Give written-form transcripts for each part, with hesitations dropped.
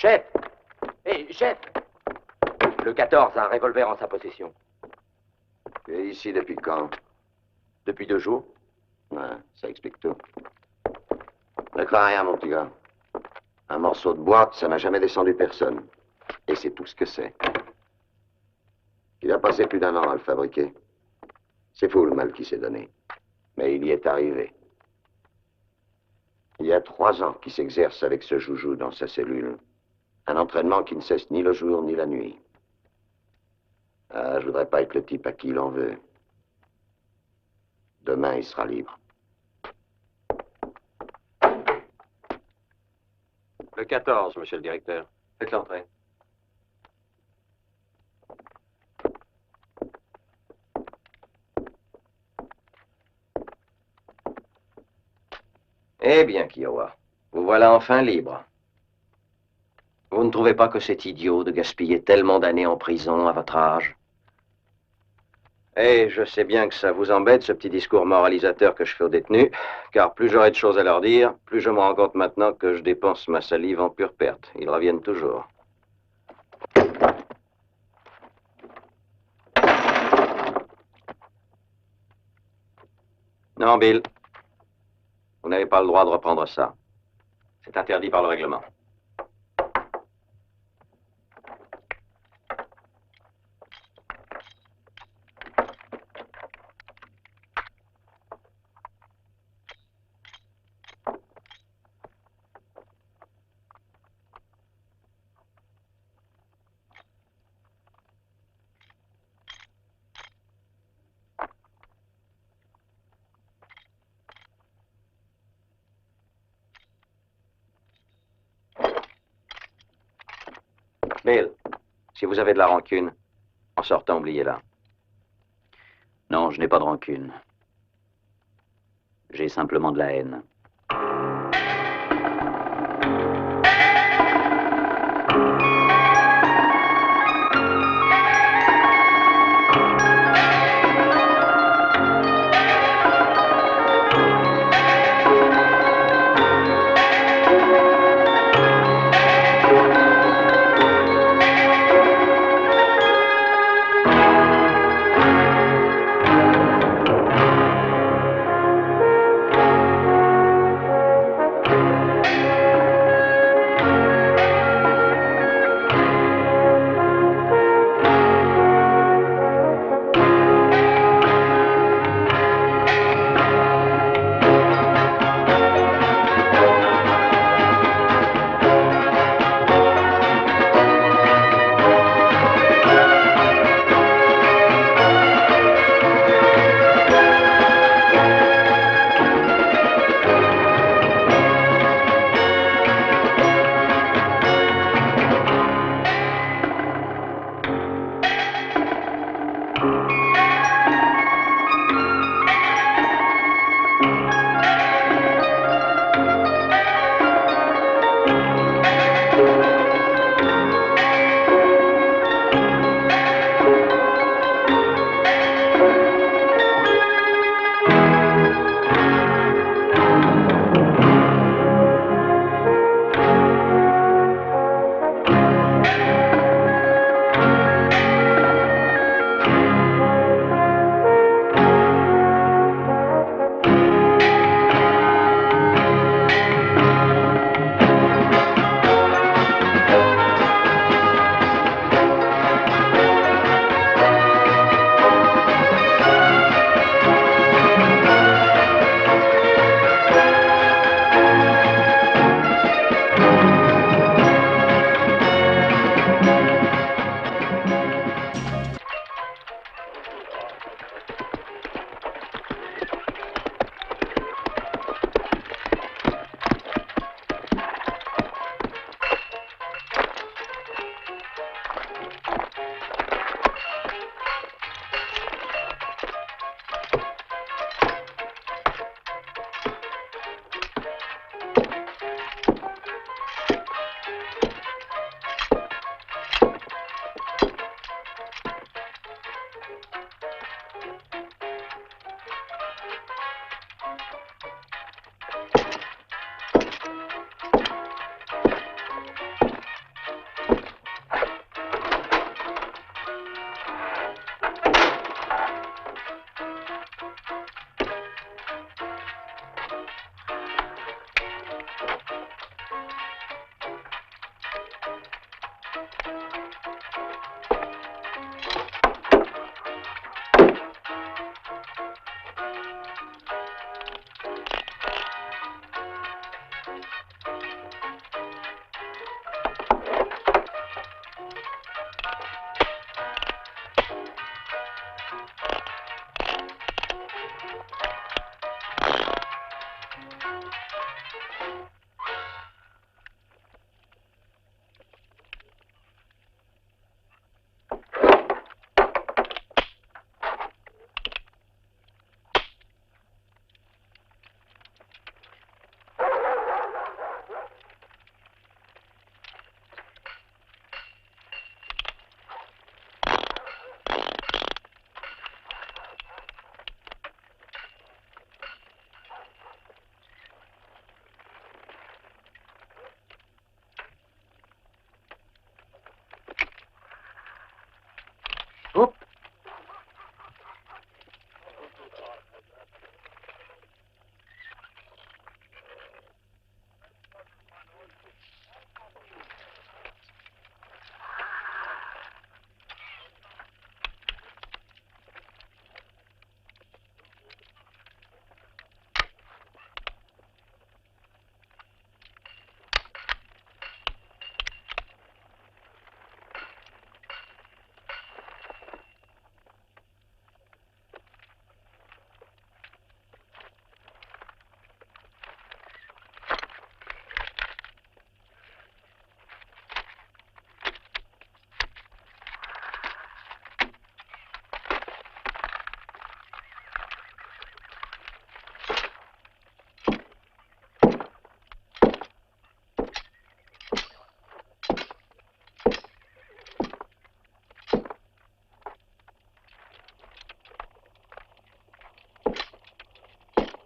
Chef! Hé, chef! Le 14 a un revolver en sa possession. Tu es ici depuis quand? Depuis 2 jours. Ouais, ça explique tout. Ne crains rien, mon petit gars. Un morceau de boîte, ça n'a jamais descendu personne. Et c'est tout ce que c'est. Il a passé plus d'1 an à le fabriquer. C'est fou le mal qui s'est donné. Mais il y est arrivé. Il y a 3 ans qu'il s'exerce avec ce joujou dans sa cellule. Un entraînement qui ne cesse ni le jour ni la nuit. Ah, je voudrais pas être le type à qui il en veut. Demain, il sera libre. Le 14, monsieur le directeur. Faites l'entrée. Eh bien, Kiowa, vous voilà enfin libre. Vous ne trouvez pas que c'est idiot de gaspiller tellement d'années en prison à votre âge? Eh, je sais bien que ça vous embête, ce petit discours moralisateur que je fais aux détenus, car plus j'aurai de choses à leur dire, plus je me rends compte maintenant que je dépense ma salive en pure perte. Ils reviennent toujours. Non, Bill. Vous n'avez pas le droit de reprendre ça. C'est interdit par le règlement. Bill, si vous avez de la rancune, en sortant, oubliez-la. Non, je n'ai pas de rancune. J'ai simplement de la haine.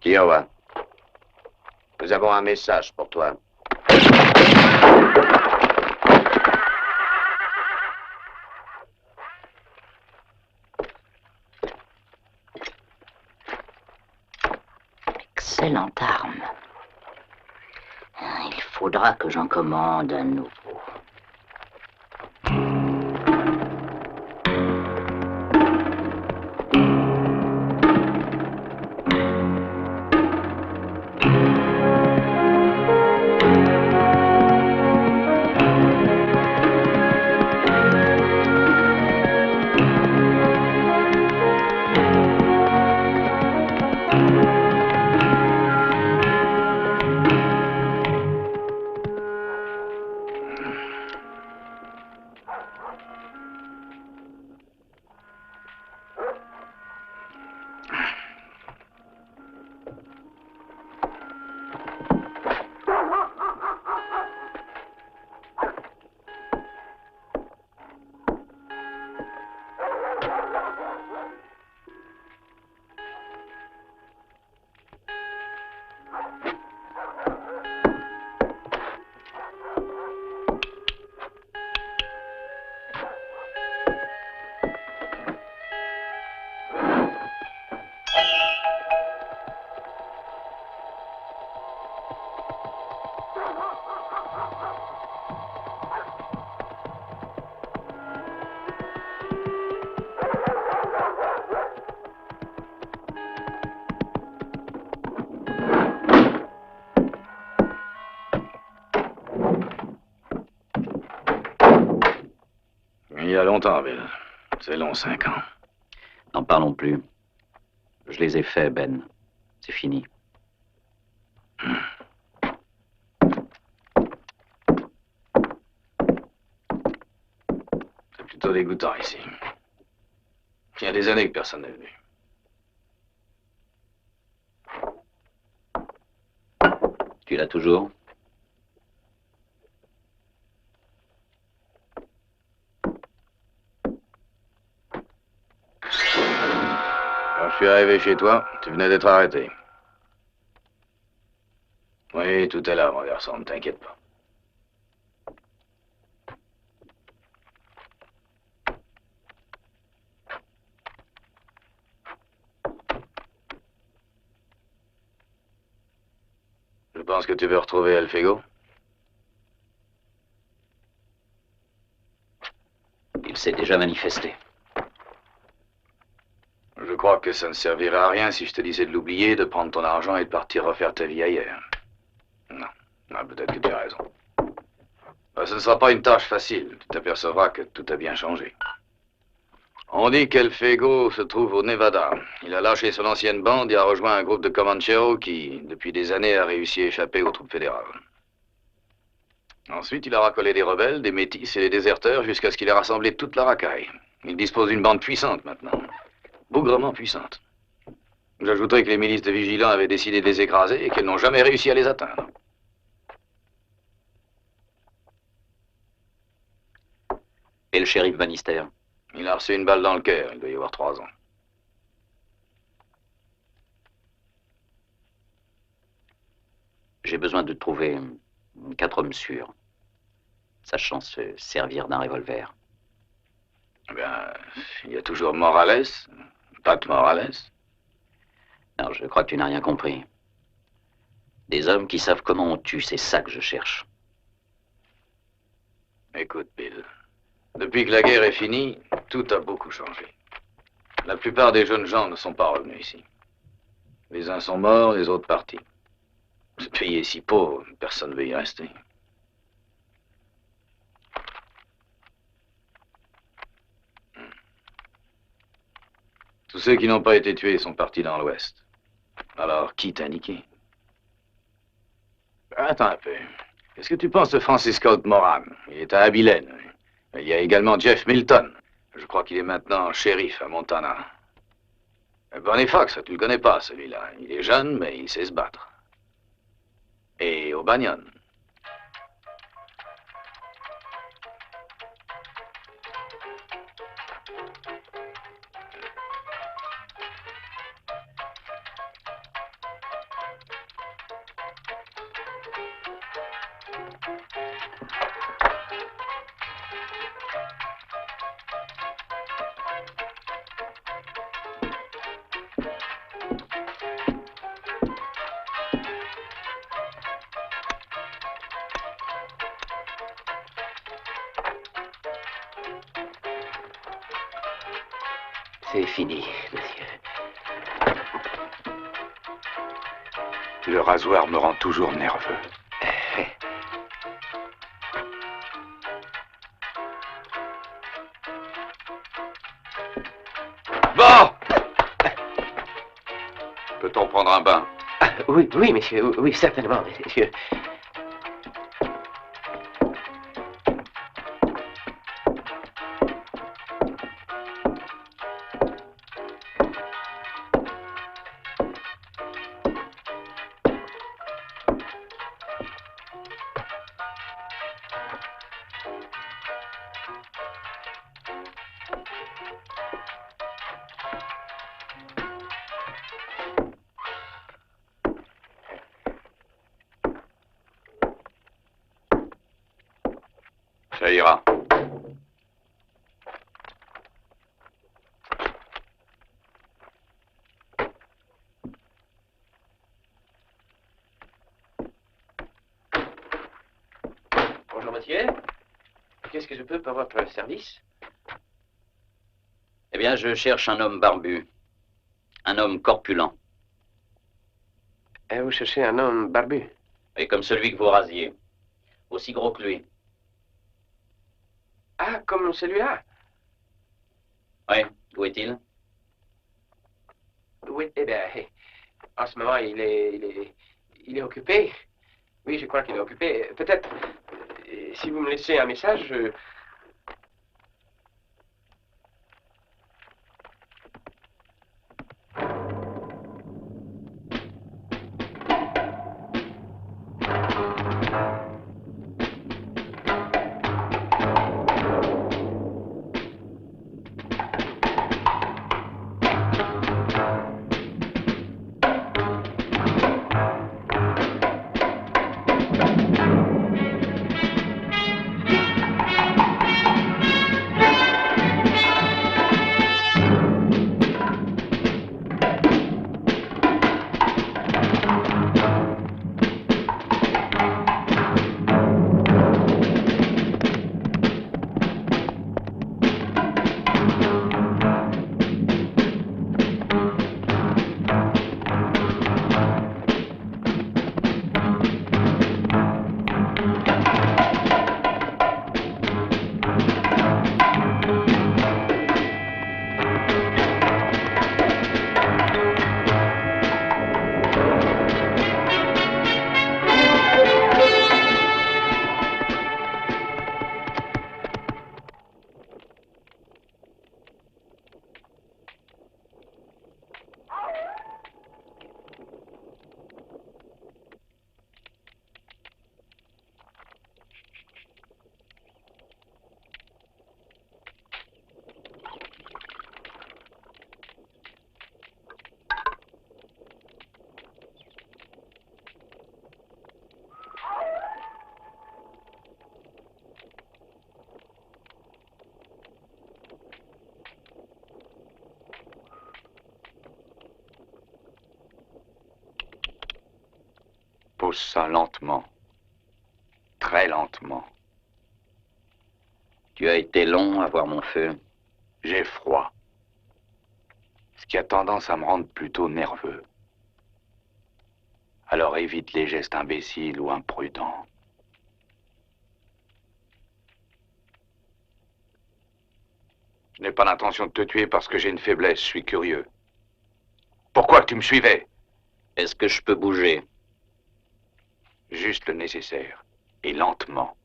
Kiowa, nous avons un message pour toi. Excellente arme. Il faudra que j'en commande un nouveau. Il y a longtemps, Bill. C'est long, 5 ans. N'en parlons plus. Je les ai faits, Ben. C'est fini. C'est plutôt dégoûtant ici. Il y a des années que personne n'est venu. Tu l'as toujours? Quand je suis arrivé chez toi, tu venais d'être arrêté. Oui, tout est là, mon garçon, ne t'inquiète pas. Je pense que tu veux retrouver El Fego. Il s'est déjà manifesté. Je crois que ça ne servirait à rien si je te disais de l'oublier, de prendre ton argent et de partir refaire ta vie ailleurs. Non, non, peut-être que tu as raison. Ce ne sera pas une tâche facile. Tu t'apercevras que tout a bien changé. On dit qu'El Fego se trouve au Nevada. Il a lâché son ancienne bande et a rejoint un groupe de Comancheros qui, depuis des années, a réussi à échapper aux troupes fédérales. Ensuite, il a racolé des rebelles, des métis et des déserteurs jusqu'à ce qu'il ait rassemblé toute la racaille. Il dispose d'une bande puissante maintenant. Bougrement puissante. J'ajouterai que les milices de vigilants avaient décidé de les écraser et qu'elles n'ont jamais réussi à les atteindre. Et le shérif Bannister? Il a reçu une balle dans le cœur, il doit y avoir 3 ans. J'ai besoin de trouver 4 hommes sûrs, sachant se servir d'un revolver. Eh bien, il y a toujours Morales, Pat Morales. Non, je crois que tu n'as rien compris. Des hommes qui savent comment on tue, c'est ça que je cherche. Écoute, Bill, depuis que la guerre est finie, tout a beaucoup changé. La plupart des jeunes gens ne sont pas revenus ici. Les uns sont morts, les autres partis. Ce pays est si pauvre, personne ne veut y rester. Tous ceux qui n'ont pas été tués sont partis dans l'Ouest. Alors, qui t'a niqué? Attends un peu. Qu'est-ce que tu penses de Francis Scott Moran? Il est à Abilene. Il y a également Jeff Milton. Je crois qu'il est maintenant shérif à Montana. Bonnie Fox, tu le connais pas, celui-là. Il est jeune, mais il sait se battre. Et O'Banion. C'est fini, monsieur. Le rasoir me rend toujours nerveux. Bon! Peut-on prendre un bain? Ah, oui, oui, monsieur, oui, certainement, monsieur. Ça ira. Bonjour, monsieur. Qu'est-ce que je peux pour votre service? Eh bien, je cherche un homme barbu. Un homme corpulent. Et vous cherchez un homme barbu? Et comme celui que vous rasiez. Aussi gros que lui. Ah, comme celui-là? Oui, où est-il? Oui, eh bien, en ce moment, il est occupé. Oui, je crois qu'il est occupé. Peut-être, si vous me laissez un message, Pose ça lentement. Très lentement. Tu as été long à voir mon feu. J'ai froid. Ce qui a tendance à me rendre plutôt nerveux. Alors évite les gestes imbéciles ou imprudents. Je n'ai pas l'intention de te tuer parce que j'ai une faiblesse, je suis curieux. Pourquoi tu me suivais? Est-ce que je peux bouger? Juste le nécessaire, et lentement.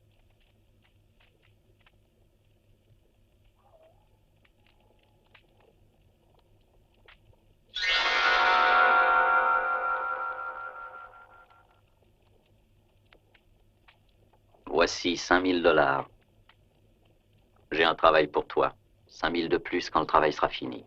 Voici 5000 $. J'ai un travail pour toi. 5000 de plus quand le travail sera fini.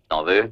T'en veux?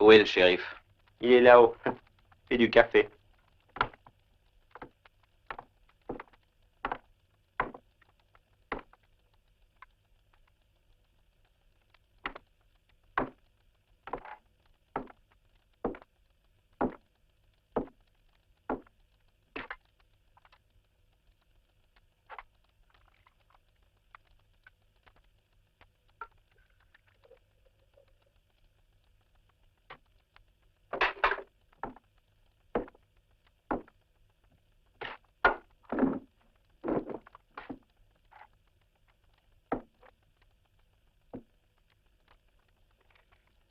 Où est le shérif? Il est là-haut. Et du café.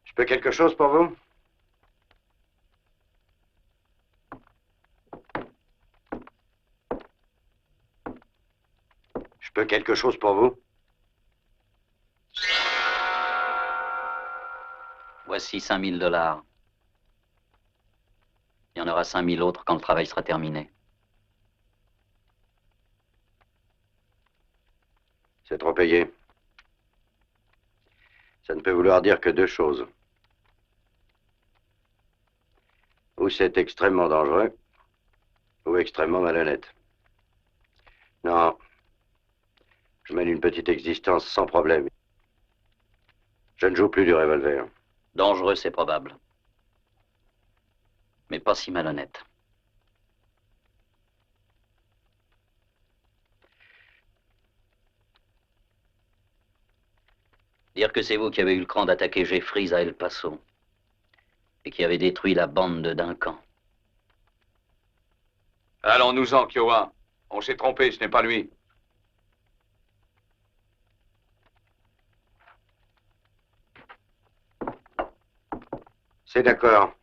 Je peux quelque chose pour vous? Je peux quelque chose pour vous? Voici 5000 $. Il y en aura 5000 autres quand le travail sera terminé. C'est trop payé. Ça ne peut vouloir dire que deux choses. Ou c'est extrêmement dangereux, ou extrêmement malhonnête. Non. Je mène une petite existence sans problème. Je ne joue plus du revolver. Dangereux, c'est probable. Mais pas si malhonnête. Dire que c'est vous qui avez eu le cran d'attaquer Jeffries à El Paso et qui avez détruit la bande de Duncan. Allons-nous-en, Kiowa. On s'est trompé, ce n'est pas lui. C'est d'accord.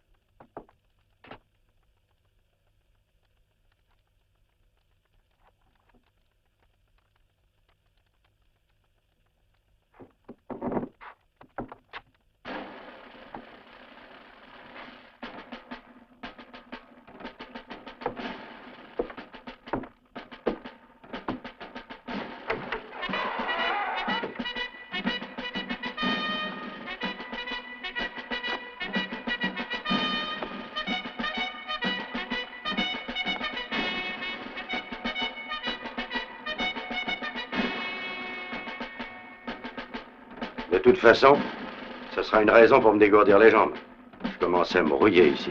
De toute façon, ce sera une raison pour me dégourdir les jambes. Je commence à me rouiller ici.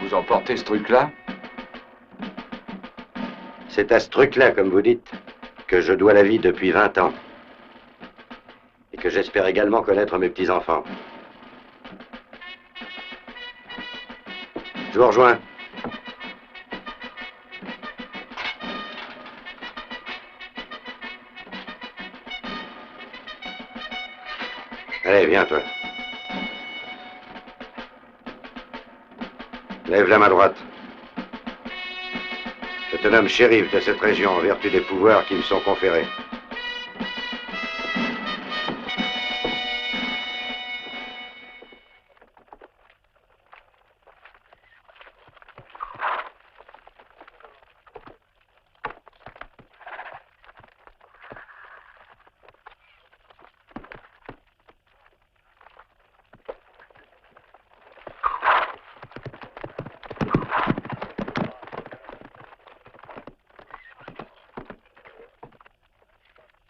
Vous emportez ce truc-là? C'est à ce truc-là, comme vous dites, que je dois la vie depuis 20 ans. Et que j'espère également connaître mes petits-enfants. Je vous rejoins. Allez, viens, toi. Lève la main droite. Je te nomme shérif de cette région en vertu des pouvoirs qui me sont conférés.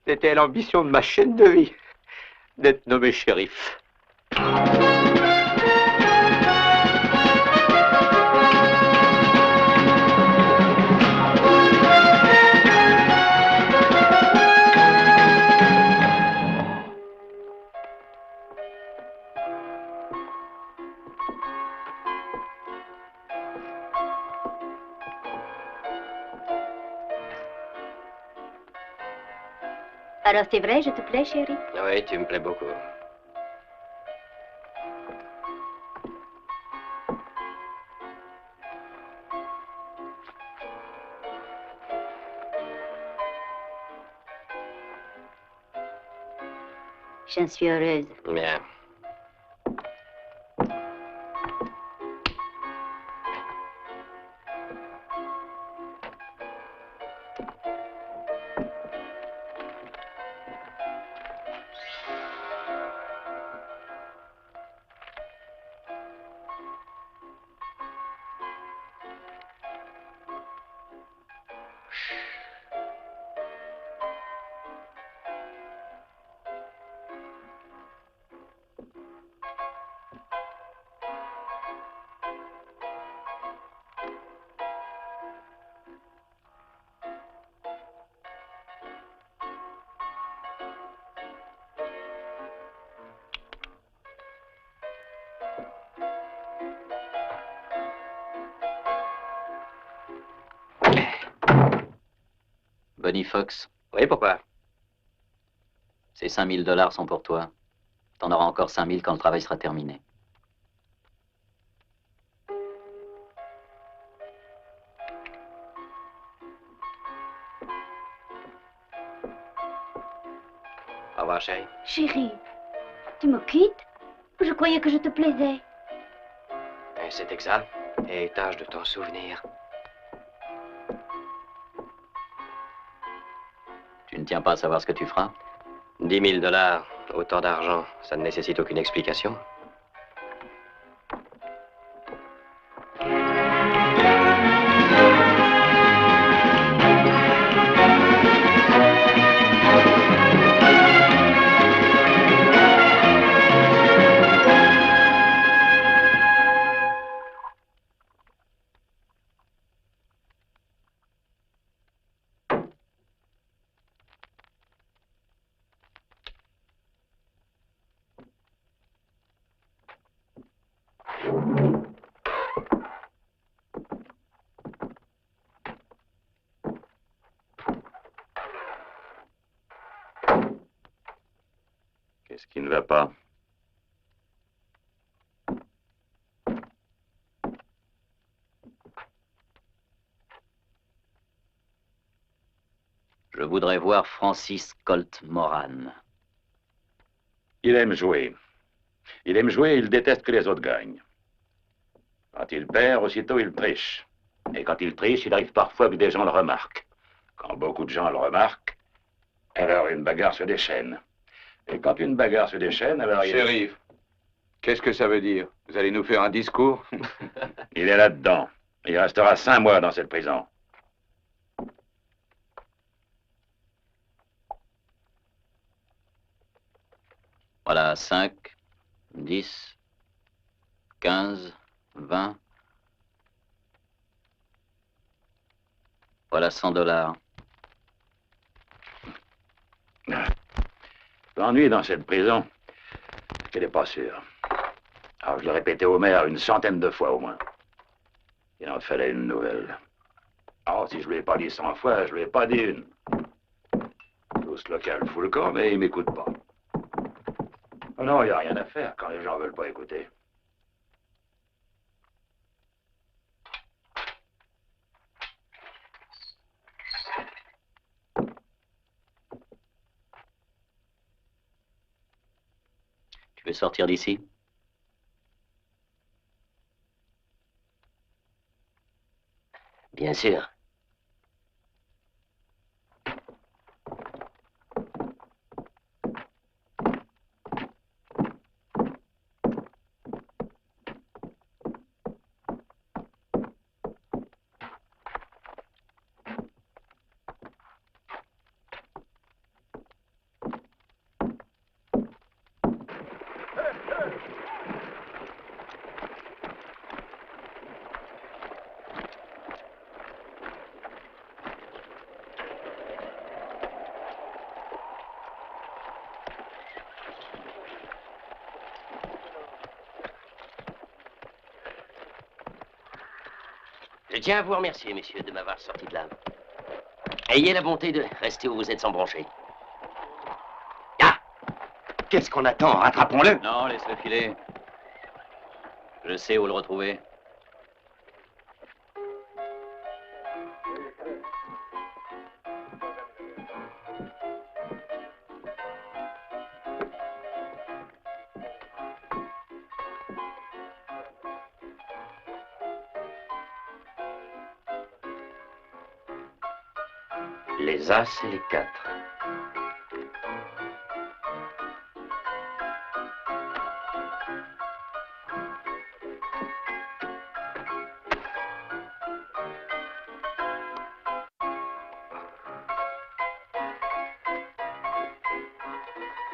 C'était l'ambition de ma chaîne de vie, d'être nommé shérif. Alors c'est vrai, je te plais, chérie? Oui, tu me plais beaucoup. Je suis heureuse. Bien. Bonnie Fox, Oui, pourquoi? ces 5000 dollars sont pour toi. T'en auras encore 5000 quand le travail sera terminé. Au revoir, chérie. Chérie, tu me quittes? Je croyais que je te plaisais. C'est exact. Et tâche de t'en souvenir. Tu ne tiens pas à savoir ce que tu feras? 10 000 dollars, autant d'argent, ça ne nécessite aucune explication. Qu'est-ce qui ne va pas? Je voudrais voir Francis Colt Moran. Il aime jouer. Il aime jouer et il déteste que les autres gagnent. Quand il perd, aussitôt il triche. Et quand il triche, il arrive parfois que des gens le remarquent. Quand beaucoup de gens le remarquent, alors une bagarre se déchaîne. Et quand une bagarre se déchaîne, alors il... Shérif, qu'est-ce que ça veut dire? Vous allez nous faire un discours? Il est là-dedans. Il restera 5 mois dans cette prison. Voilà, 5, 10, 15, 20. Voilà 100 dollars. L'ennui dans cette prison, qu'elle n'est pas sûre. Alors je l'ai répété au maire 100aine de fois au moins. Il en fallait une nouvelle. Alors si je ne lui ai pas dit 100 fois, je ne lui ai pas dit une. Tout ce local fout le camp, mais il ne m'écoute pas. Oh non, il n'y a rien à faire quand les gens ne veulent pas écouter. Tu veux sortir d'ici? Bien sûr. Je tiens à vous remercier, messieurs, de m'avoir sorti de là. Ayez la bonté de rester où vous êtes sans broncher. Ah! Qu'est-ce qu'on attend? Rattrapons-le. Non, laisse-le filer. Je sais où le retrouver. Les As et les 4.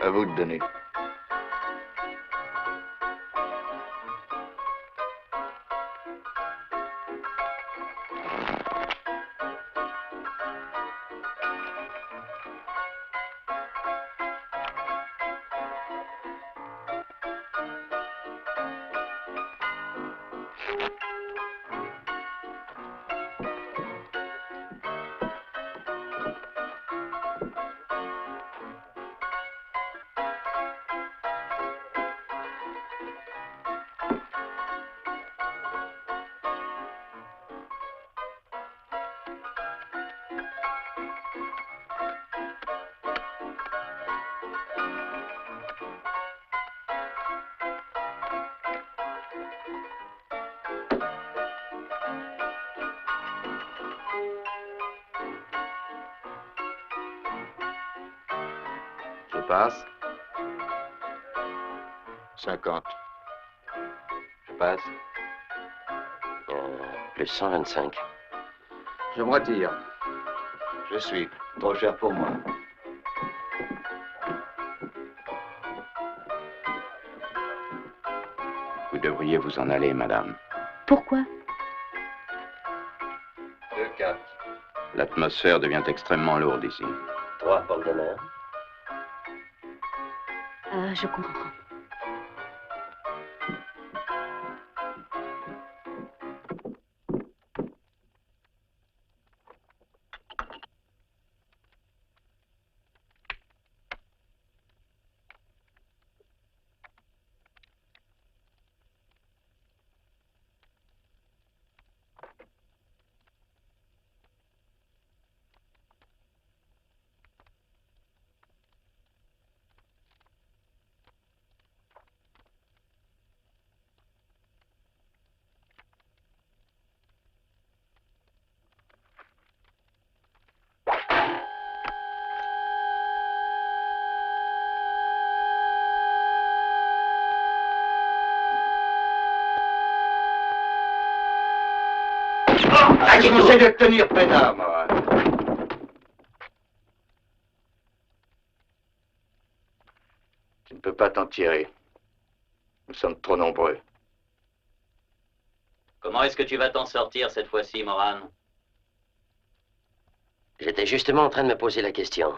À vous de donner. Je passe. 50. Je passe. Plus 125. Je me retire. Je suis. Trop cher pour moi. Vous devriez vous en aller, madame. Pourquoi? 2-4. L'atmosphère devient extrêmement lourde ici. 3 pour le donneur. Je comprends. Ah, je conseille de tenir peinard, Moran. Tu ne peux pas t'en tirer. Nous sommes trop nombreux. Comment est-ce que tu vas t'en sortir cette fois-ci, Moran? J'étais justement en train de me poser la question.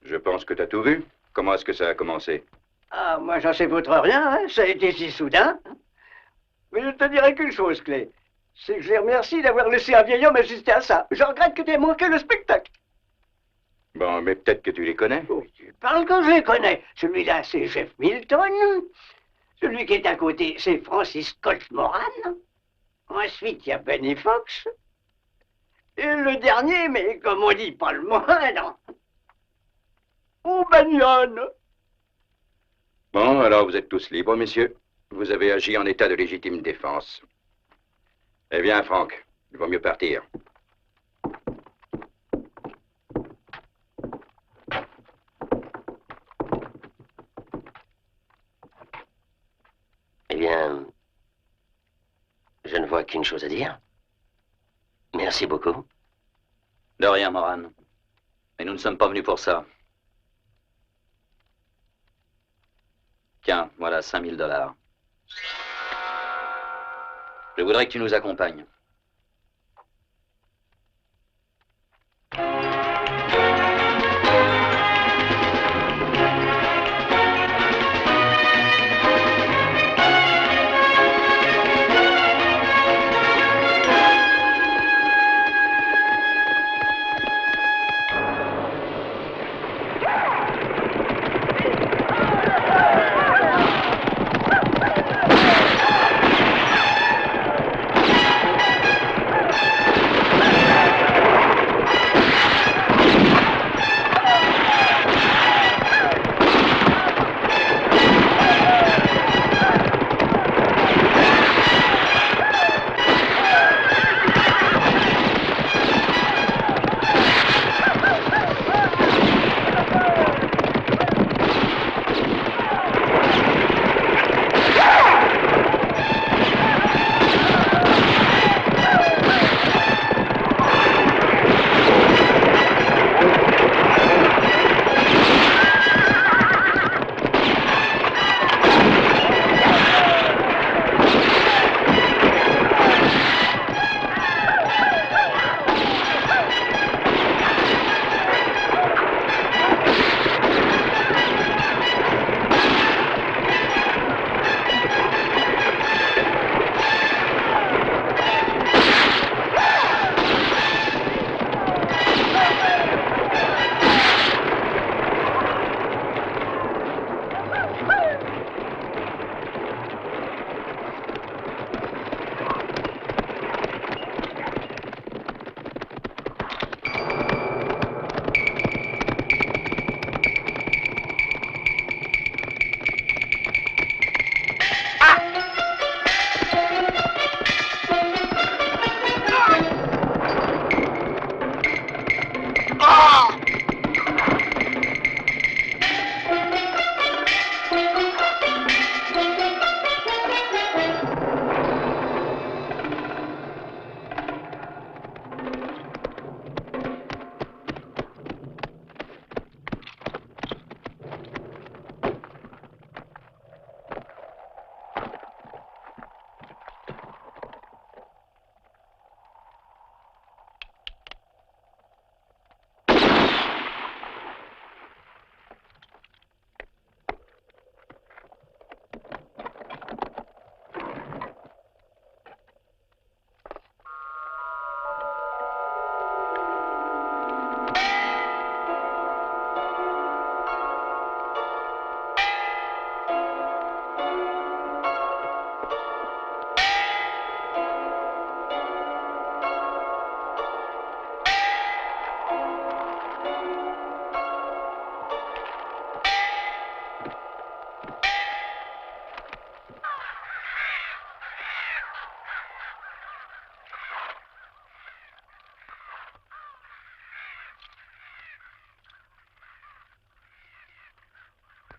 Je pense que tu as tout vu. Comment est-ce que ça a commencé? Ah, moi, j'en sais votre rien, hein. Ça a été si soudain. Mais je te dirai qu'une chose, Clé. C'est que je les remercie d'avoir laissé un vieil homme assister à ça. Je regrette que tu aies manqué le spectacle. Bon, mais peut-être que tu les connais. Oui, tu parles quand je les connais. Celui-là, c'est Jeff Milton. Celui qui est à côté, c'est Francis Colt Moran. Ensuite, il y a Benny Fox. Et le dernier, mais comme on dit, pas le moindre. O'Banion. Bon, alors vous êtes tous libres, messieurs. Vous avez agi en état de légitime défense. Eh bien, Franck, il vaut mieux partir. ne vois qu'une chose à dire. Merci beaucoup. De rien, Moran. Mais nous ne sommes pas venus pour ça. Tiens, voilà 5000 $. Je voudrais que tu nous accompagnes.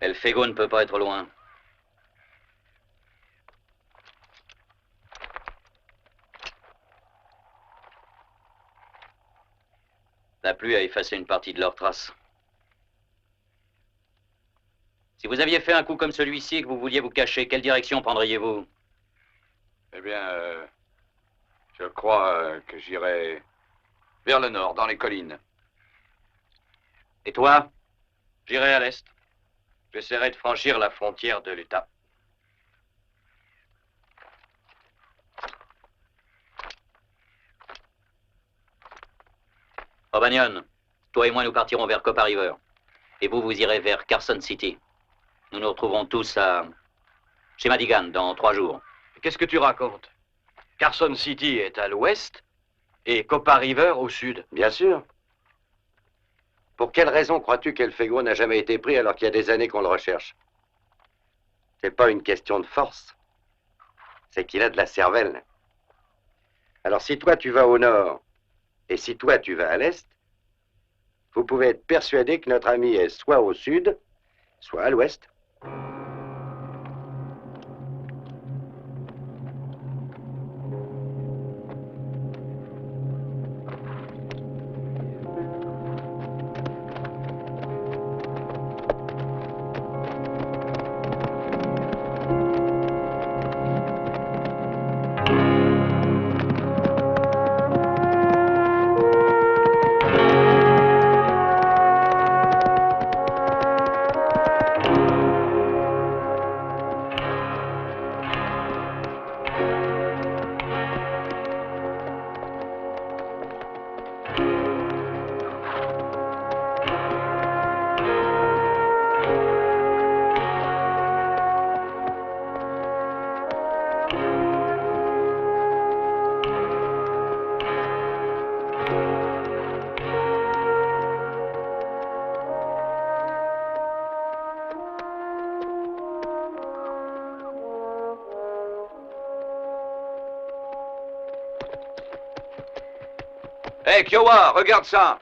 El Fego ne peut pas être loin. La pluie a effacé une partie de leurs traces. Si vous aviez fait un coup comme celui-ci et que vous vouliez vous cacher, quelle direction prendriez-vous? Eh bien, je crois que j'irai vers le nord, dans les collines. Et toi? J'irai à l'est. J'essaierai de franchir la frontière de l'Utah. O'Banion, toi et moi nous partirons vers Copper River. Et vous, vous irez vers Carson City. Nous nous retrouverons tous chez Madigan dans 3 jours. Qu'est-ce que tu racontes? Carson City est à l'ouest et Copper River au sud. Bien sûr. Pour quelle raison crois-tu qu'El Fego n'a jamais été pris alors qu'il y a des années qu'on le recherche? C'est pas une question de force. C'est qu'il a de la cervelle. Alors si toi tu vas au nord et si toi tu vas à l'est, vous pouvez être persuadé que notre ami est soit au sud, soit à l'ouest. Hé, Kiowa, regarde ça.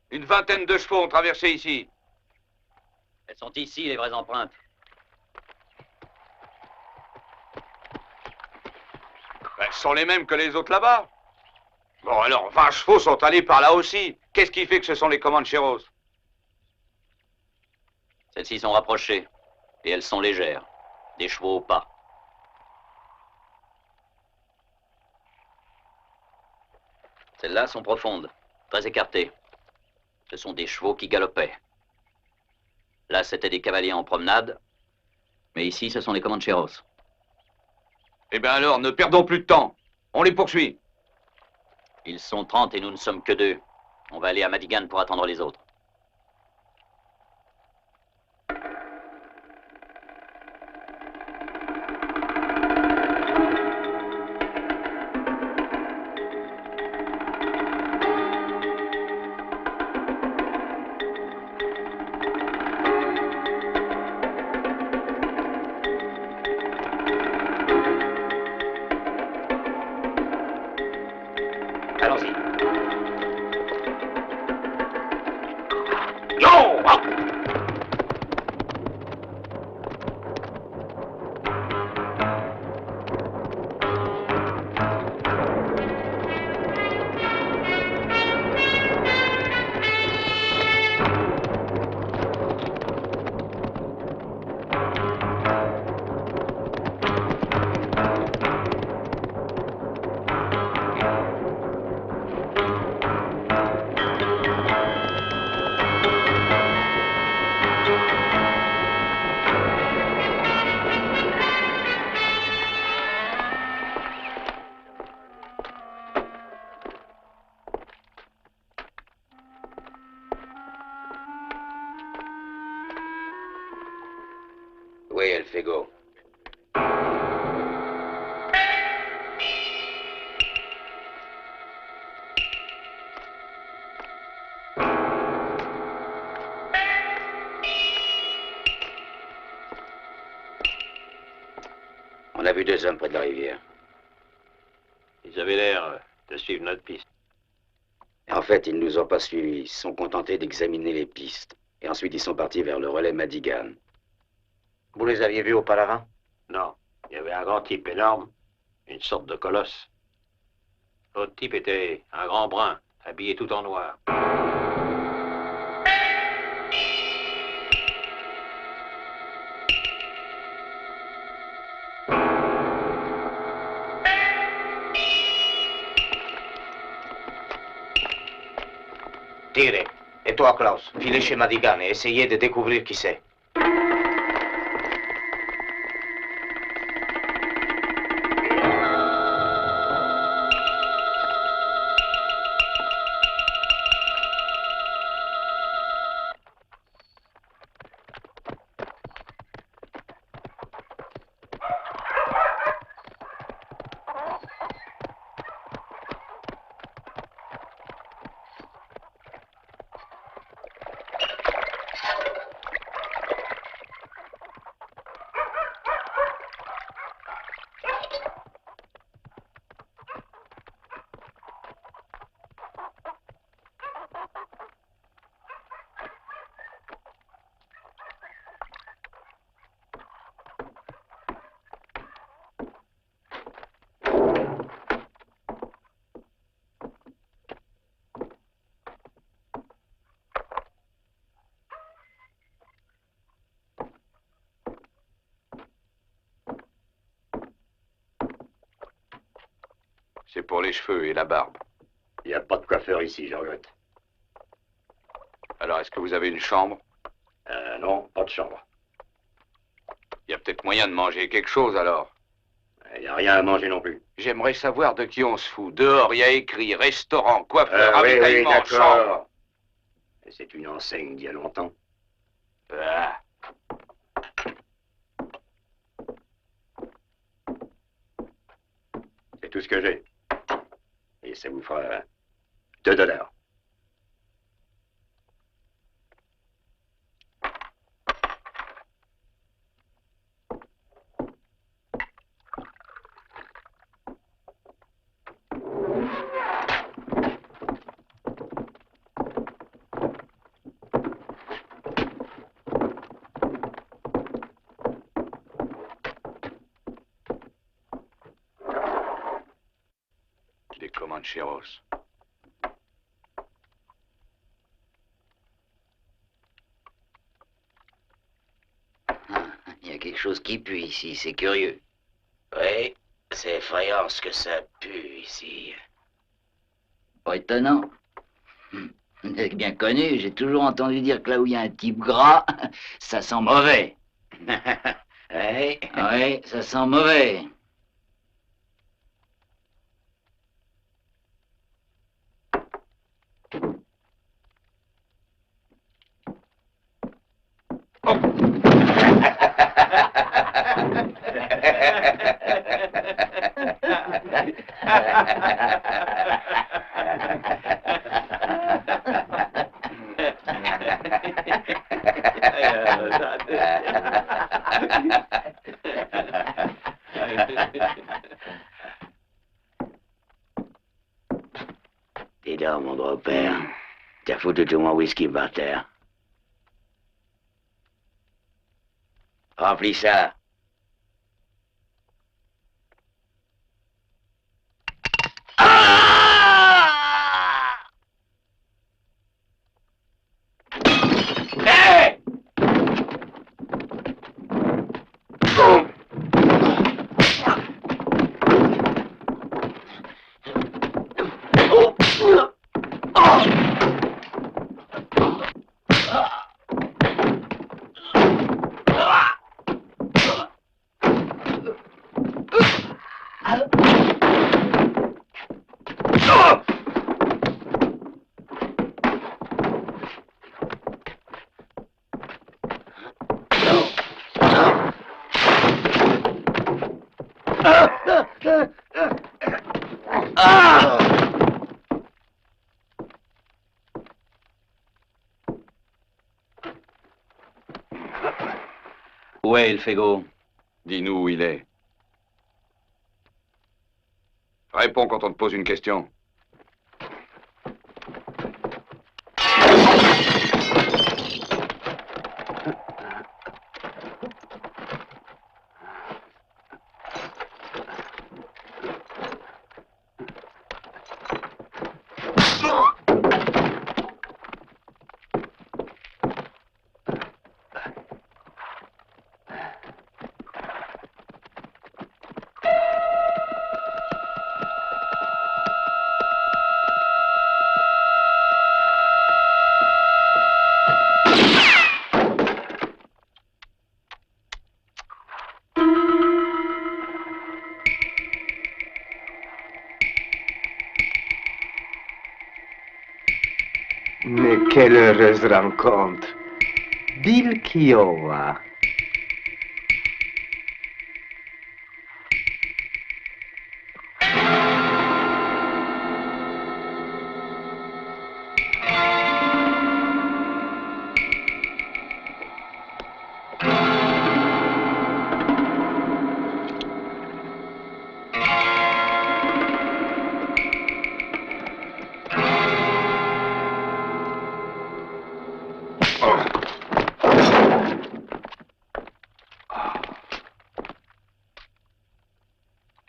Une vingtaine de chevaux ont traversé ici. Elles sont ici, les vraies empreintes. Ben, ce sont les mêmes que les autres là-bas. Bon, alors, 20 chevaux sont allés par là aussi. Qu'est-ce qui fait que ce sont les Comancheros? Celles-ci sont rapprochées. Et elles sont légères. Des chevaux au pas. Celles-là sont profondes, très écartées. Ce sont des chevaux qui galopaient. Là, c'était des cavaliers en promenade. Mais ici, ce sont les Comancheros. Eh bien alors, ne perdons plus de temps. On les poursuit. Ils sont 30 et nous ne sommes que 2. On va aller à Madigan pour attendre les autres. Allons-y. Oui, El Fego. On a vu 2 hommes près de la rivière. Ils avaient l'air de suivre notre piste. Et en fait, ils ne nous ont pas suivis. Ils se sont contentés d'examiner les pistes. Et ensuite, ils sont partis vers le relais Madigan. Vous les aviez vus auparavant? Non, il y avait un grand type énorme, une sorte de colosse. L'autre type était un grand brun, habillé tout en noir. Tirez. Et toi, Klaus, filez chez Madigan et essayez de découvrir qui c'est. C'est pour les cheveux et la barbe. Il n'y a pas de coiffeur ici, je regrette. Alors, est-ce que vous avez une chambre? Non, pas de chambre. Il y a peut-être moyen de manger quelque chose, alors. Il n'y a rien à manger non plus. J'aimerais savoir de qui on se fout. Dehors, il y a écrit restaurant, coiffeur, Oui, ravitaillement, chambre. d'accord. C'est une enseigne d'il y a longtemps. Ah. C'est tout ce que j'ai. Et ça vous fera $2. Comancheros. Il y a quelque chose qui pue ici, c'est curieux. Oui, c'est effrayant ce que ça pue ici. Pas étonnant. Vous êtes bien connu, j'ai toujours entendu dire que là où il y a un type gras, ça sent mauvais. Oui. Oui, ça sent mauvais. Dis donc, mon gros père, t'as foutu tout mon whisky par terre. Remplis ça. Hey! Où est El Fego? Dis-nous où il est. Réponds quand on te pose une question. Mais quelle heureuse rencontre. Bill Kiowa.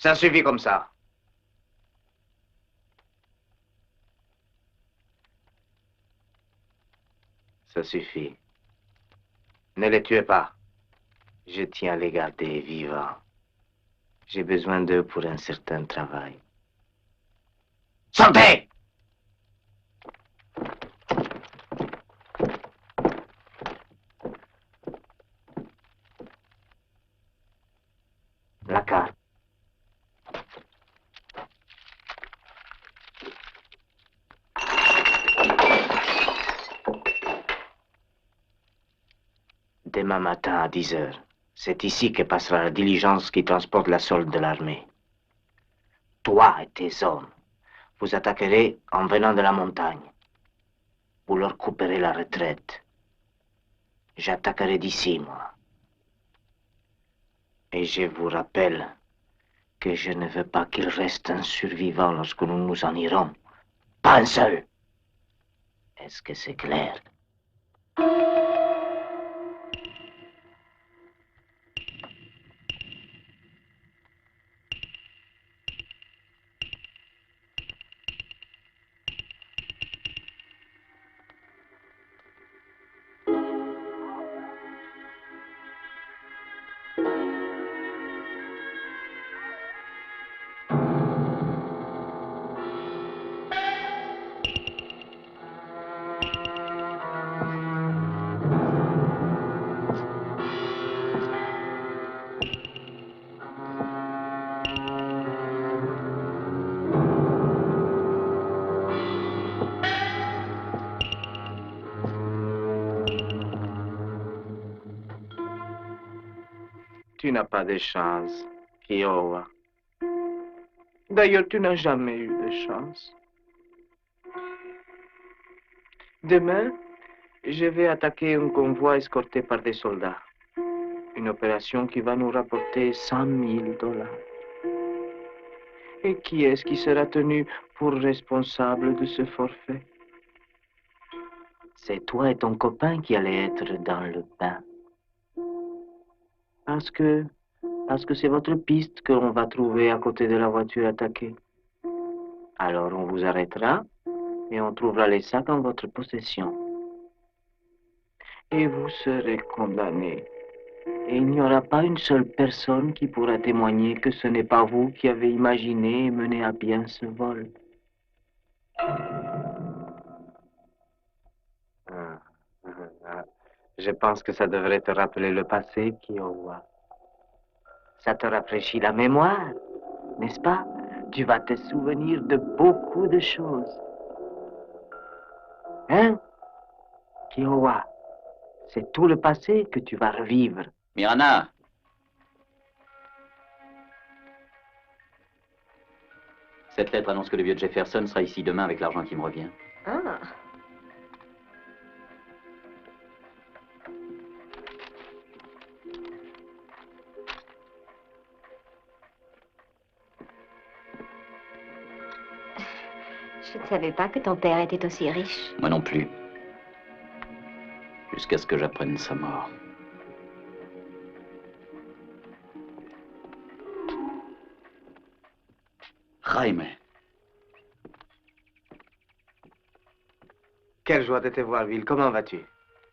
Ça suffit comme ça. Ça suffit. Ne les tuez pas. Je tiens à les garder vivants. J'ai besoin d'eux pour un certain travail. Sortez! La carte. Demain matin à 10 heures, c'est ici que passera la diligence qui transporte la solde de l'armée. Toi et tes hommes, vous attaquerez en venant de la montagne. Vous leur couperez la retraite. J'attaquerai d'ici, moi. Et je vous rappelle que je ne veux pas qu'il reste un survivant lorsque nous nous en irons. Pas un seul. Est-ce que c'est clair? Tu n'as pas de chance, Kiowa. D'ailleurs, tu n'as jamais eu de chance. Demain, je vais attaquer un convoi escorté par des soldats. Une opération qui va nous rapporter 100 000 $. Et qui est-ce qui sera tenu pour responsable de ce forfait? C'est toi et ton copain qui allez être dans le bain. Parce que c'est votre piste que l'on va trouver à côté de la voiture attaquée. Alors on vous arrêtera et on trouvera les sacs en votre possession. Et vous serez condamné. Et il n'y aura pas une seule personne qui pourra témoigner que ce n'est pas vous qui avez imaginé et mené à bien ce vol. Je pense que ça devrait te rappeler le passé, Kiowa. Ça te rafraîchit la mémoire, n'est-ce pas? Tu vas te souvenir de beaucoup de choses. Hein? Kiowa, c'est tout le passé que tu vas revivre. Mirana! Cette lettre annonce que le vieux Jefferson sera ici demain avec l'argent qui me revient. Ah. Je ne savais pas que ton père était aussi riche. Moi non plus. Jusqu'à ce que j'apprenne sa mort. Jaime. Quelle joie de te voir, Will. Comment vas-tu?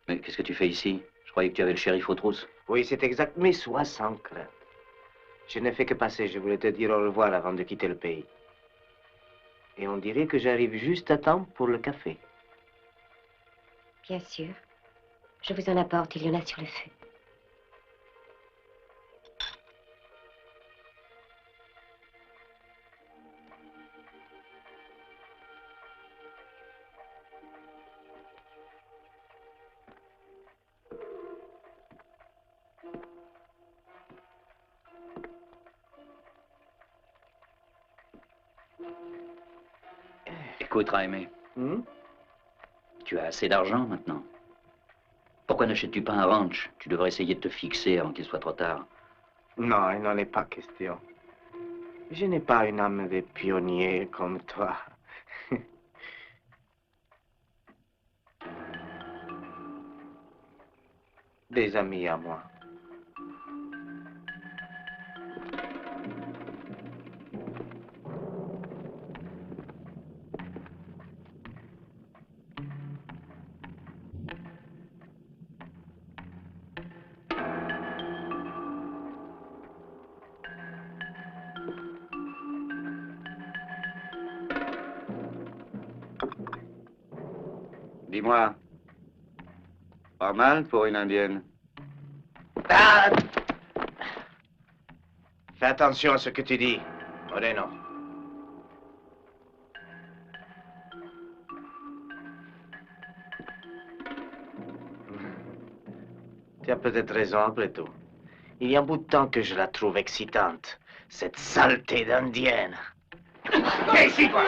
Mais qu'est-ce que tu fais ici? Je croyais que tu avais le shérif aux trousses. Oui, c'est exact, mais sois sans crainte. Je n'ai fait que passer. Je voulais te dire au revoir avant de quitter le pays. Et on dirait que j'arrive juste à temps pour le café. Bien sûr. Je vous en apporte, il y en a sur le feu. Écoute, Jaime. Tu as assez d'argent maintenant. Pourquoi n'achètes-tu pas un ranch? Tu devrais essayer de te fixer avant qu'il soit trop tard. Non, il n'en est pas question. Je n'ai pas une âme de pionnier comme toi. Des amis à moi. Dis-moi, pas mal pour une indienne? Ah! Fais attention à ce que tu dis, Moreno. Tu as peut-être raison après tout. Il y a un bout de temps que je la trouve excitante, cette saleté d'indienne. Viens ici, toi!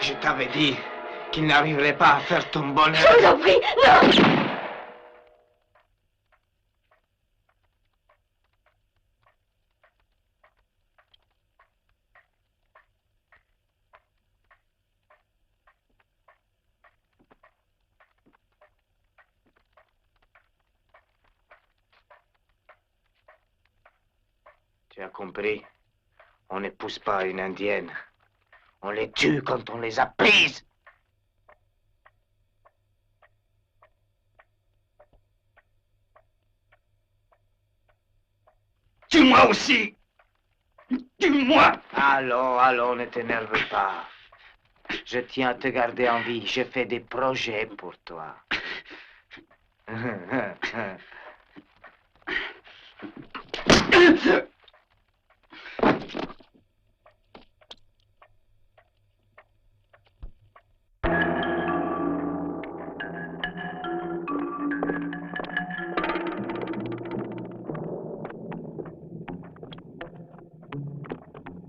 Je t'avais dit qu'il n'arriverait pas à faire ton bonheur. Je vous en prie, non! Tu as compris? On n'épouse pas une indienne. On les tue quand on les a prises. Tue-moi aussi! Tue-moi! Allons, ne t'énerve pas. Je tiens à te garder en vie. J'ai fait des projets pour toi.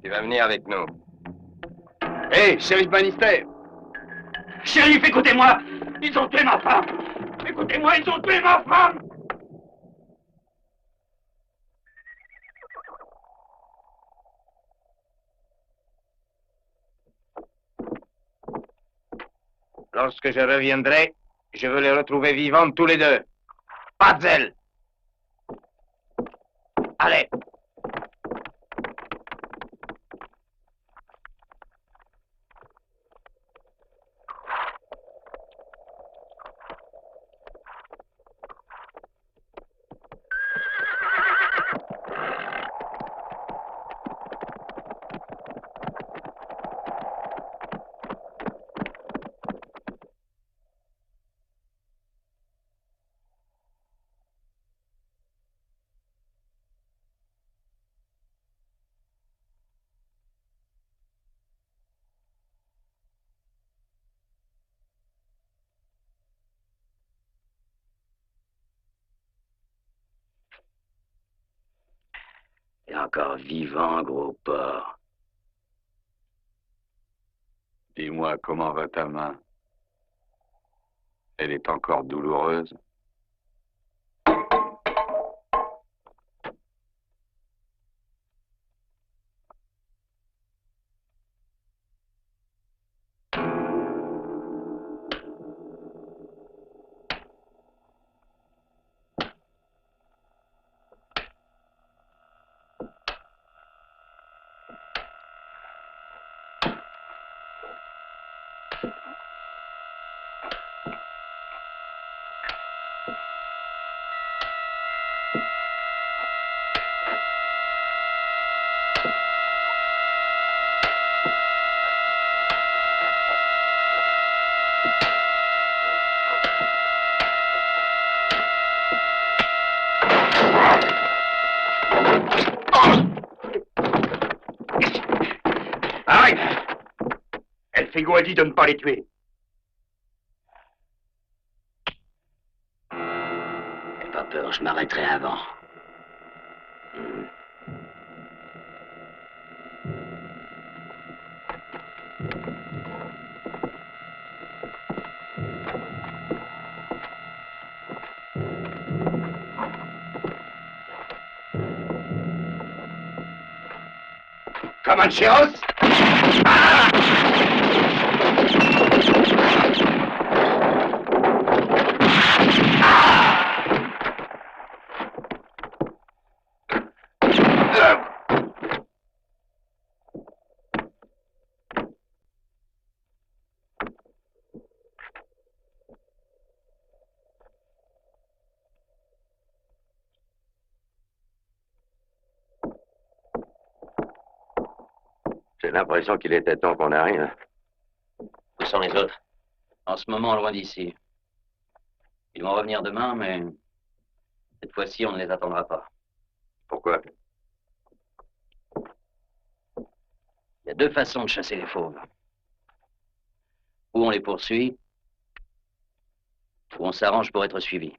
Tu vas venir avec nous. Hé, shérif Bannister! Shérif, écoutez-moi! Ils ont tué ma femme! Écoutez-moi, ils ont tué ma femme! Lorsque je reviendrai, je veux les retrouver vivants tous les deux. Pas de zèle. Allez. Et encore vivant, gros porc. Dis-moi, comment va ta main? Elle est encore douloureuse? Arrête! El Figo a dit de ne pas les tuer. N'aie pas peur, je m'arrêterai avant. Comancheros! J'ai l'impression qu'il était temps qu'on arrive. Où sont les autres? En ce moment, loin d'ici. Ils vont revenir demain, mais cette fois-ci, on ne les attendra pas. Pourquoi? Il y a deux façons de chasser les fauves. Ou on les poursuit, ou on s'arrange pour être suivi.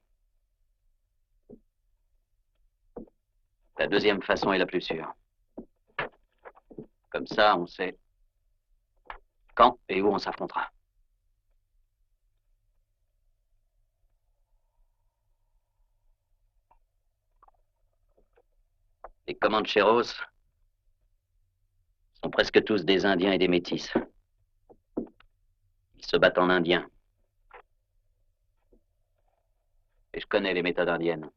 La deuxième façon est la plus sûre. Comme ça, on sait quand et où on s'affrontera. Les Comancheros sont presque tous des Indiens et des Métis. Ils se battent en indien. Et je connais les méthodes indiennes.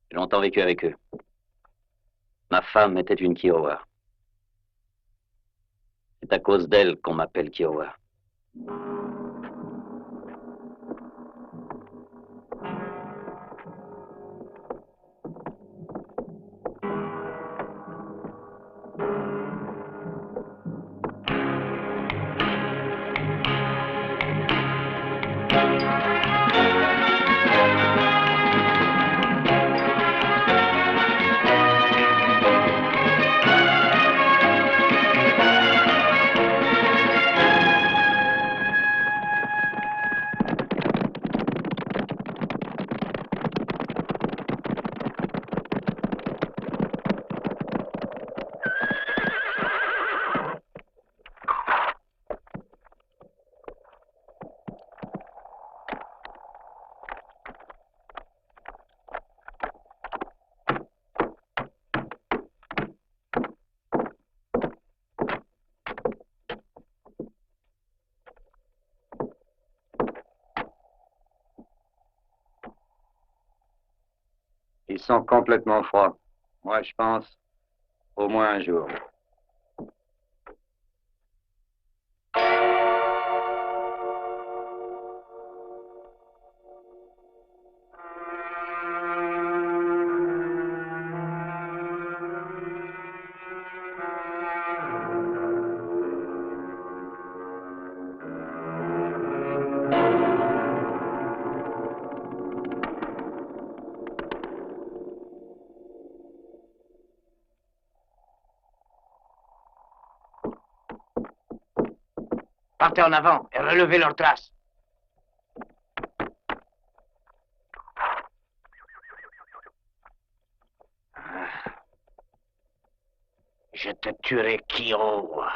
J'ai longtemps vécu avec eux. Ma femme était une Kiowa. C'est à cause d'elle qu'on m'appelle Kiowa. Ils sont complètement froids. Moi, je pense au moins un jour. Partez en avant et relevez leurs traces. Je te tuerai, Kiowa.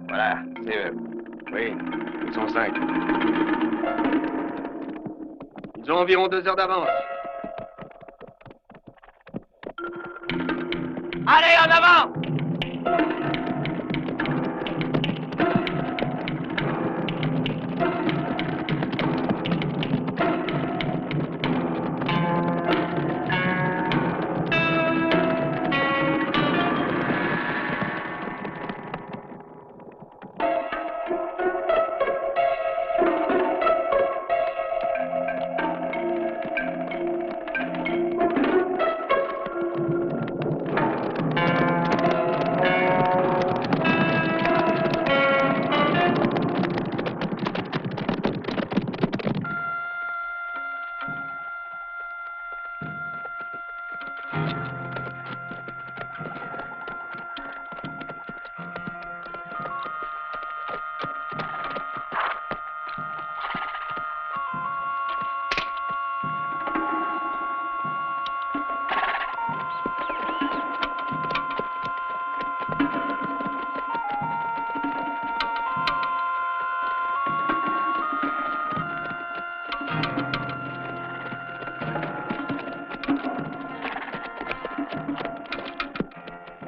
Voilà, c'est eux. Oui, ils sont 5. Ils ont environ 2 heures d'avance. Allez, en avant!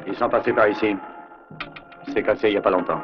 Ils sont passés par ici. C'est cassé il n'y a pas longtemps.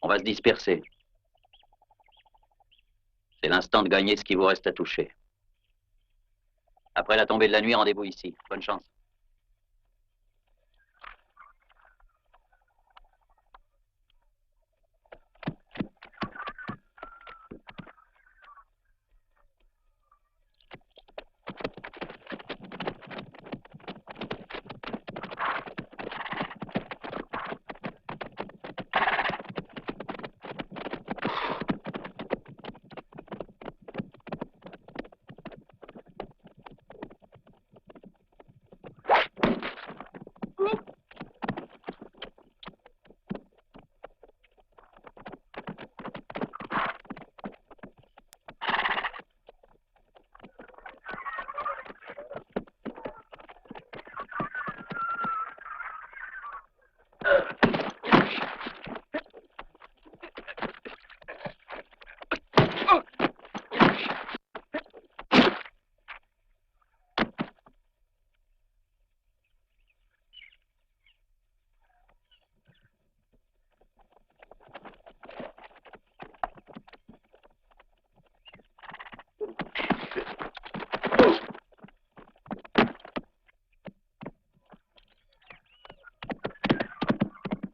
On va se disperser. C'est l'instant de gagner ce qui vous reste à toucher. Après la tombée de la nuit, rendez-vous ici. Bonne chance.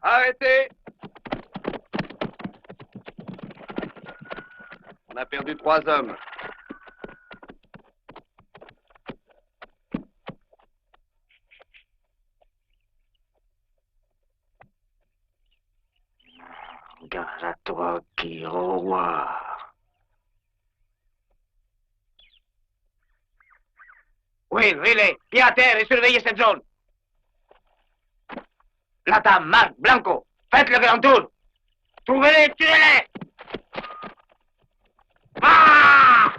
Arrêtez! On a perdu 3 hommes. Gare à toi, Kirowa. Oui, relais, pied à terre et surveillez cette zone. Lata, Marc, Blanco, faites le grand tour. Trouvez-les, tuez-les. Ah!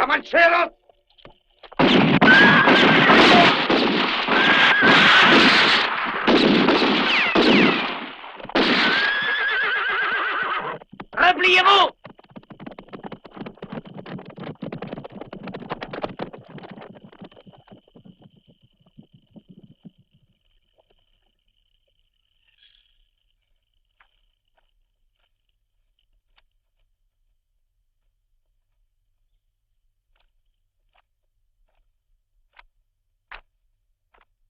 Comancheros! Repliez-vous!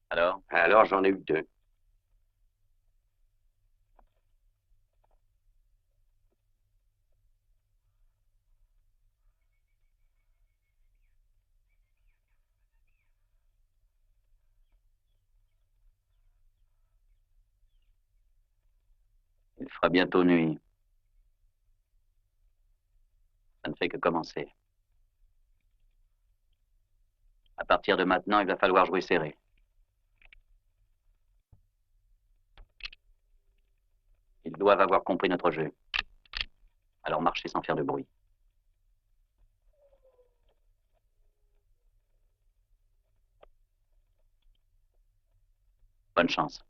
Alors? Alors, j'en ai eu 2. Il fera bientôt nuit. Ça ne fait que commencer. À partir de maintenant, il va falloir jouer serré. Ils doivent avoir compris notre jeu. Alors marchez sans faire de bruit. Bonne chance.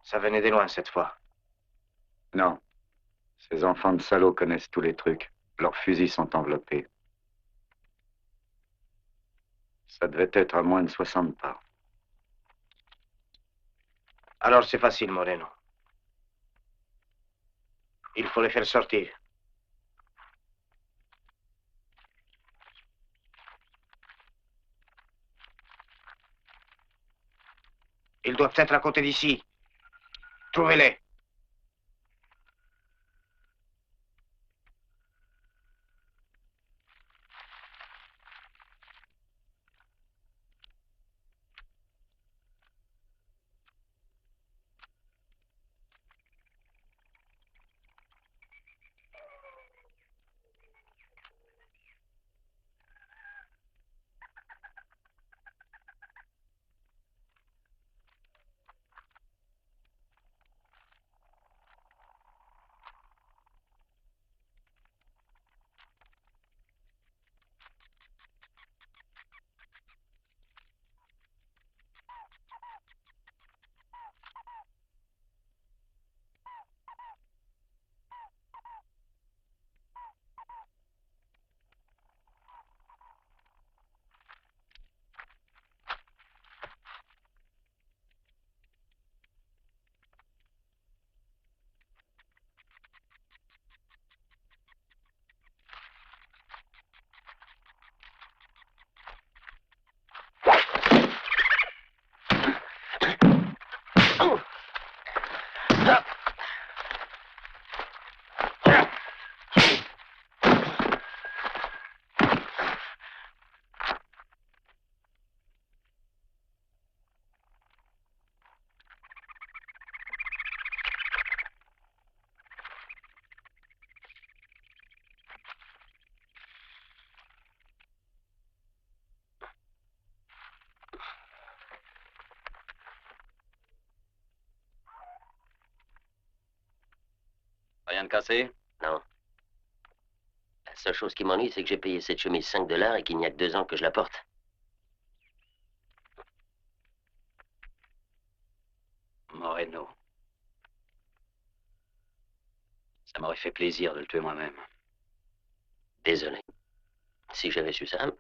Ça venait de loin cette fois. Non. Ces enfants de salauds connaissent tous les trucs. Leurs fusils sont enveloppés. Ça devait être à moins de 60 pas. Alors c'est facile, Moreno. Il faut les faire sortir. Ils doivent être à côté d'ici. Trouvez-les. cassée? Non. La seule chose qui m'ennuie, c'est que j'ai payé cette chemise $5 et qu'il n'y a que 2 ans que je la porte. Moreno. Ça m'aurait fait plaisir de le tuer moi-même. Désolé. Si j'avais su ça...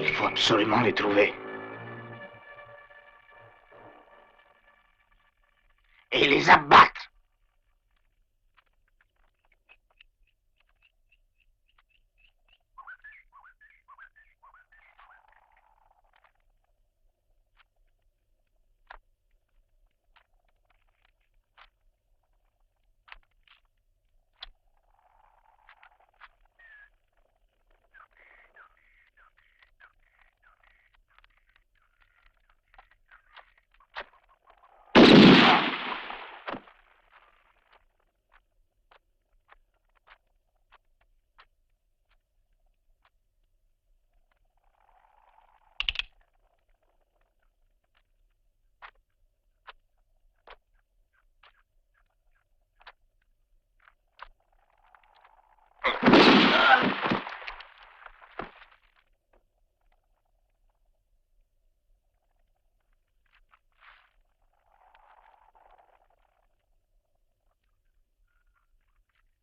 Il faut absolument les trouver. Et les abattre.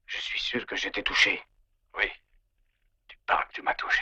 Je suis sûr que j'étais touché. Oui. Tu parles que tu m'as touché.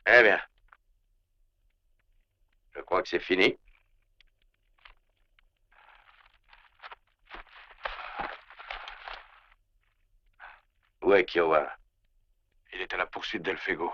Eh bien. Je crois que c'est fini. Où est Kiowa? Il est à la poursuite d'Elfego.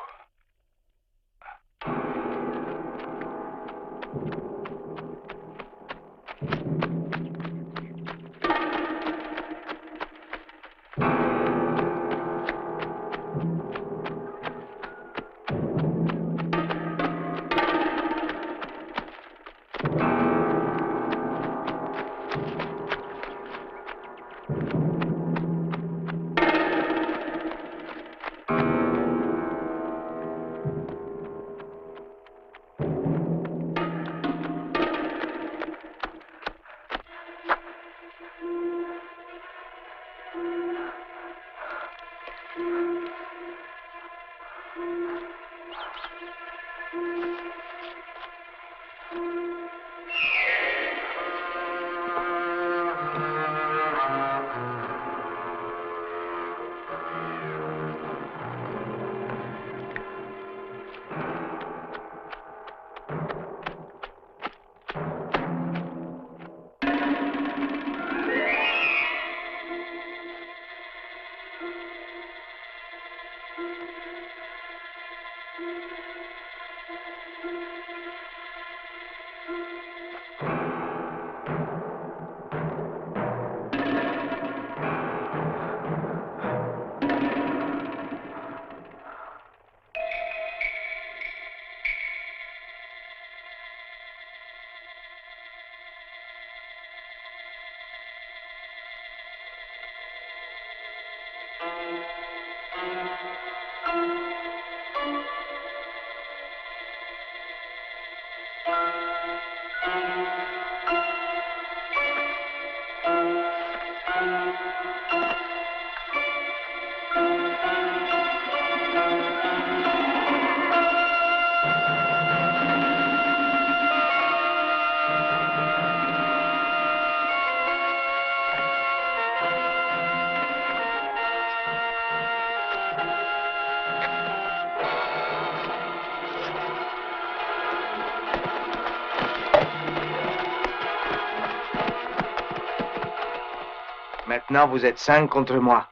Maintenant, vous êtes 5 contre moi.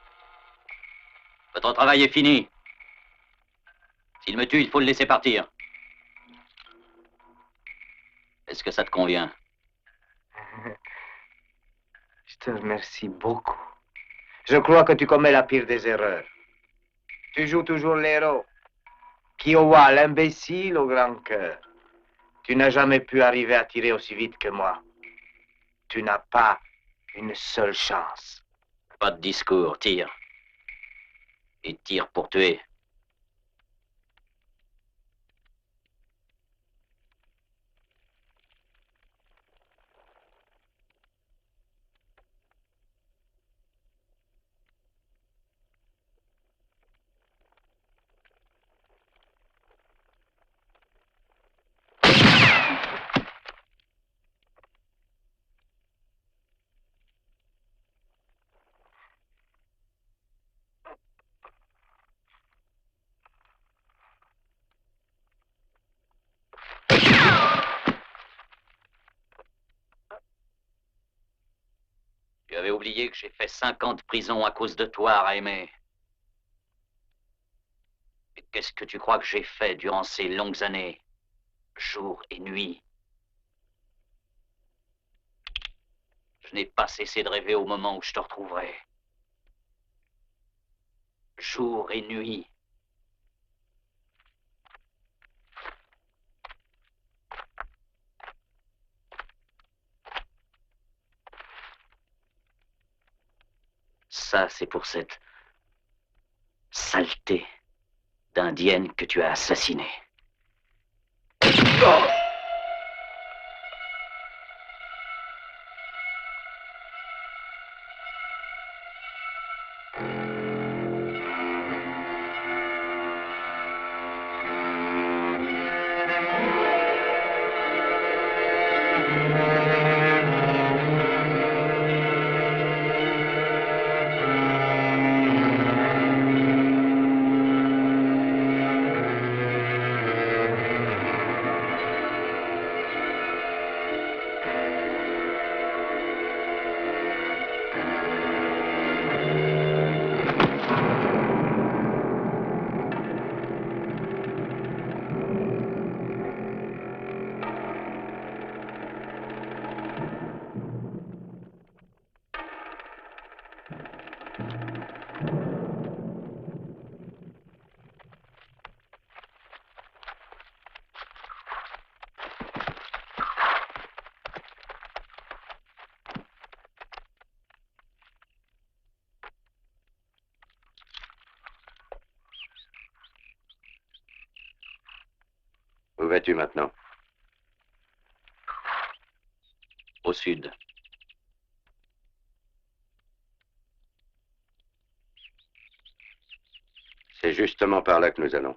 Votre travail est fini. S'il me tue, il faut le laisser partir. Est-ce que ça te convient? Je te remercie beaucoup. Je crois que tu commets la pire des erreurs. Tu joues toujours l'héros. Kiowa, l'imbécile au grand cœur. Tu n'as jamais pu arriver à tirer aussi vite que moi. Tu n'as pas une seule chance. Pas de discours, tire. Et tire pour tuer. Tu avais oublié que j'ai fait 5 ans de prison à cause de toi, Raimé. Et qu'est-ce que tu crois que j'ai fait durant ces longues années, jour et nuit? Je n'ai pas cessé de rêver au moment où je te retrouverai. Jour et nuit. Ça, c'est pour cette saleté d'indienne que tu as assassinée. vas-tu maintenant? Au sud. C'est justement par là que nous allons.